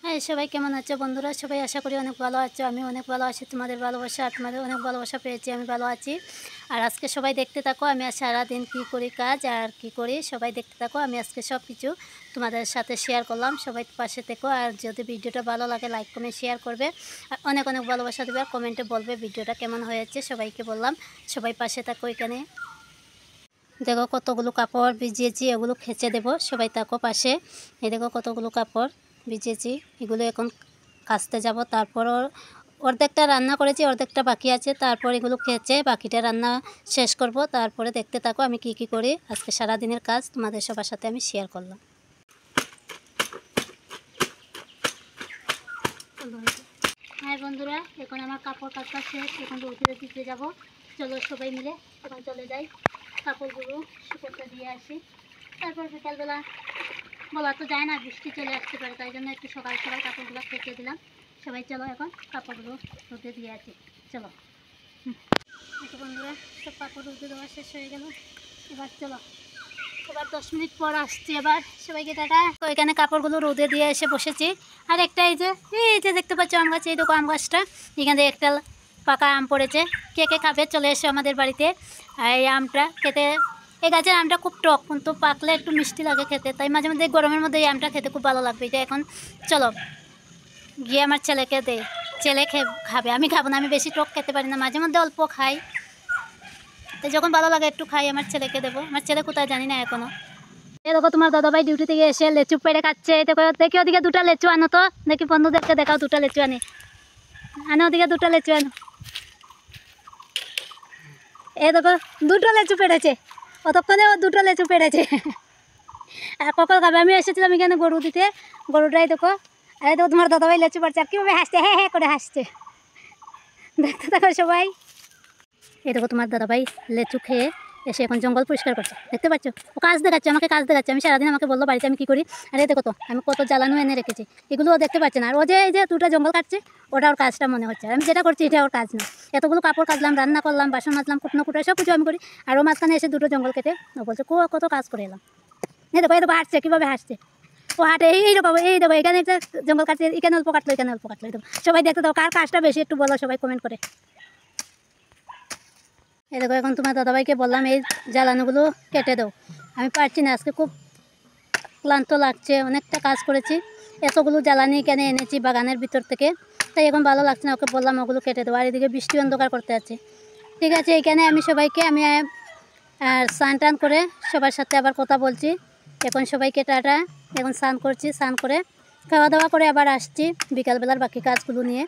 হ্যাঁ, সবাই কেমন আছো বন্ধুরা? সবাই আশা করি অনেক ভালো আছো। আমি অনেক ভালো আছি। তোমাদের ভালোবাসা আর তোমাদের অনেক ভালোবাসা পেয়েছি, আমি ভালো আছি। আর আজকে সবাই দেখতে থাকো আমি আর সারাদিন কী করি কাজ আর কি করি, সবাই দেখতে থাকো। আমি আজকে সব কিছু তোমাদের সাথে শেয়ার করলাম। সবাই পাশে থেকো, আর যদি ভিডিওটা ভালো লাগে লাইক কমেন্ট শেয়ার করবে, আর অনেক অনেক ভালোবাসা দেবে, আর কমেন্টে বলবে ভিডিওটা কেমন হয়েছে। সবাইকে বললাম সবাই পাশে থাকো। এখানে দেখো কতগুলো কাপড় ভিজিয়েছি, এগুলো খেচে দেবো। সবাই থাকো পাশে। এই দেখো কতগুলো কাপড় ভিজিয়েছি, এগুলো এখন কাচতে যাব। তারপর অর্ধেকটা রান্না করেছি, অর্ধেকটা বাকি আছে। তারপর এগুলো খেচে বাকিটা রান্না শেষ করব। তারপরে দেখতে থাকো আমি কি কি করি। আজকে সারা দিনের কাজ তোমাদের সবার সাথে আমি শেয়ার করলাম। হ্যাঁ বন্ধুরা, এখন আমার কাপড় কাচা শেষ। এখন রোদে দিতে যাব। চলো সবাই মিলে এখন চলে যাই, কাপড়গুলো শুকোতে দিয়ে আসি। তারপর বিকালবেলা বলা তো যায় না, বৃষ্টি চলে আসতে পারে, তাই জন্য একটু সকাল সকাল কাপড়গুলো কেচে দিলাম। সবাই চলো এখন কাপড়গুলো রোদে দিয়ে আসি। চলো একটু বন্ধুরা, সব কাপড় রোদে দেওয়া শেষ হয়ে গেল। এবার চলো, এবার 10 মিনিট পর আসছি। এবার সবাইকে টাটা। তো এখানে কাপড়গুলো রোদে দিয়ে এসে বসেছি। আর একটা এই যে দেখতে পাচ্ছ আম গাছ, এই দেখো আম গাছটা, এখান থেকে একটা পাকা আম পড়েছে। কে কে খাবে চলে এসো আমাদের বাড়িতে। আর এই আমটা খেতে, এই গাছের আমটা খুব টক, কিন্তু পাকলে একটু মিষ্টি লাগে খেতে, তাই মাঝে মধ্যে গরমের মধ্যে এই আমটা খেতে খুব ভালো লাগবে। এটা এখন চলো গিয়ে আমার ছেলেকে দে, ছেলে খাবে, আমি খাবো না, আমি বেশি টক খেতে পারি না, মাঝে মধ্যে অল্প খাই, তো যখন ভালো লাগে একটু খাই। আমার ছেলেকে দেবো। আমার ছেলে কোথায় জানি না এখনো। এই দেখো তোমার দাদাভাই ডিউটি থেকে এসে লেচু পেড়ে খাচ্ছে। দেখো দেখি ওদিকে দুটো লেচু আনো তো, দেখি বন্ধুদেরকে দেখাও, দুটো লেচু আনি, আনো ওদিকে দুটো লেচু আনো। এই দেখো দুটো লেচু পেড়েছে, অতক্ষণে ও দুটো লেচু পেড়েছে। আর কখন খাবে? আমি এসেছিলাম এখানে গরু দিতে, গরুটাই দেখো। আর এই দেখো তোমার দাদাভাই লেচু পাড়ছে, আর কীভাবে হাসছে, হ্যাঁ হ্যাঁ করে হাসছে। দেখতে থাকো সবাই। এই দেখো তোমার দাদাভাই লেচু খেয়ে এসে এখন জঙ্গল পরিষ্কার করছে, দেখতে পাচ্ছ? ও কাজ দেখাচ্ছে, আমাকে কাজ দেখাচ্ছে। আমি সারাদিন আমাকে বললো বাড়িতে আমি কী করি। আর এই দেখো তো আমি কত জ্বালানো এনে রেখেছি, এগুলোও দেখতে পাচ্ছে না। আর ও যে এই যে দুটো জঙ্গল কাটছে, ওটা ওর কাজটা মনে হচ্ছে। আমি যেটা করছি এটা ওর কাজ না। এতগুলো কাপড় কাটলাম, রান্না করলাম, বাসন মাজলাম, কুটনো কুটো সব কিছু আমি করি, আর ও মাঝখানে এসে দুটো জঙ্গল কেটে ও বলছে কত কাজ করে এলাম। এই দেখো হাঁটছে, কীভাবে হাঁটছে ও, হাঁটে এই দেখো এখানে একটা জঙ্গল কাটছে, এখানে অল্প কাটলো, এখানে অল্প কাটলো। এই দেখো সবাই দেখতে দাও, কার কাজটা বেশি একটু বলো সবাই কমেন্ট করে। এই দেখো এখন তোমার দাদাভাইকে বললাম এই জ্বালানোগুলো কেটে দাও, আমি পারছি না, আজকে খুব ক্লান্ত লাগছে, অনেকটা কাজ করেছি, এতগুলো জ্বালানি কেন এনেছি বাগানের ভিতর থেকে, তাই এখন ভালো লাগছে না। ওকে বললাম ওগুলো কেটে দেবো। আর এদিকে বৃষ্টি অন্ধকার করতে আছে। ঠিক আছে, এইখানে আমি সবাইকে আমি স্নান টান করে সবার সাথে আবার কথা বলছি। এখন সবাইকে টাটা। এখন স্নান করছি, স্নান করে খাওয়া দাওয়া করে আবার আসছি বিকালবেলার বাকি কাজগুলো নিয়ে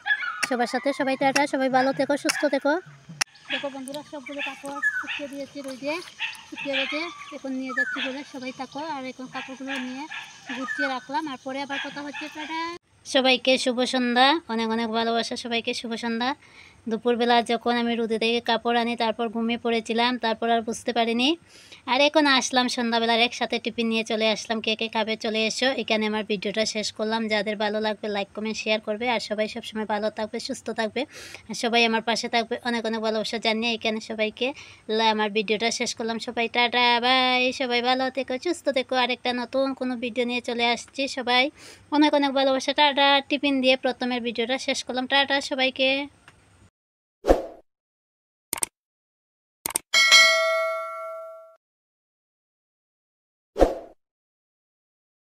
সবার সাথে। সবাই টাটা, সবাই ভালো থেকো, সুস্থ থেকো। দেখো বন্ধুরা, সবগুলো কাপড় শুকিয়ে দিয়েছি রোদে, শুকিয়ে গেছে। এখন নিয়ে যাচ্ছি বলে সবাই থাকো। আর এখন কাপড়গুলো নিয়ে গুছিয়ে রাখলাম, আর পরে আবার কথা হচ্ছে। টাটা। সবাইকে শুভ সন্ধ্যা, অনেক অনেক ভালোবাসা। সবাইকে শুভ সন্ধ্যা। দুপুরবেলা যখন আমি রোদে থেকে কাপড় আনি, তারপর ঘুমিয়ে পড়েছিলাম, তারপর আর বুঝতে পারিনি। আর এখন আসলাম সন্ধ্যাবেলার একসাথে টিফিন নিয়ে চলে আসলাম। কে কে খাবে চলে এসো। এখানে আমার ভিডিওটা শেষ করলাম। যাদের ভালো লাগবে লাইক কমেন্ট শেয়ার করবে, আর সবাই সবসময় ভালো থাকবে, সুস্থ থাকবে, আর সবাই আমার পাশে থাকবে। অনেক অনেক ভালোবাসা জানিয়ে এখানে সবাইকে আমার ভিডিওটা শেষ করলাম। সবাই টাটা বাই, সবাই ভালো থেকো, সুস্থ থেকো। আরেকটা নতুন কোনো ভিডিও নিয়ে চলে আসছি। সবাই অনেক অনেক ভালোবাসা। টাটা। টিফিন দিয়ে প্রথমের ভিডিওটা শেষ করলাম। টাটা সবাইকে।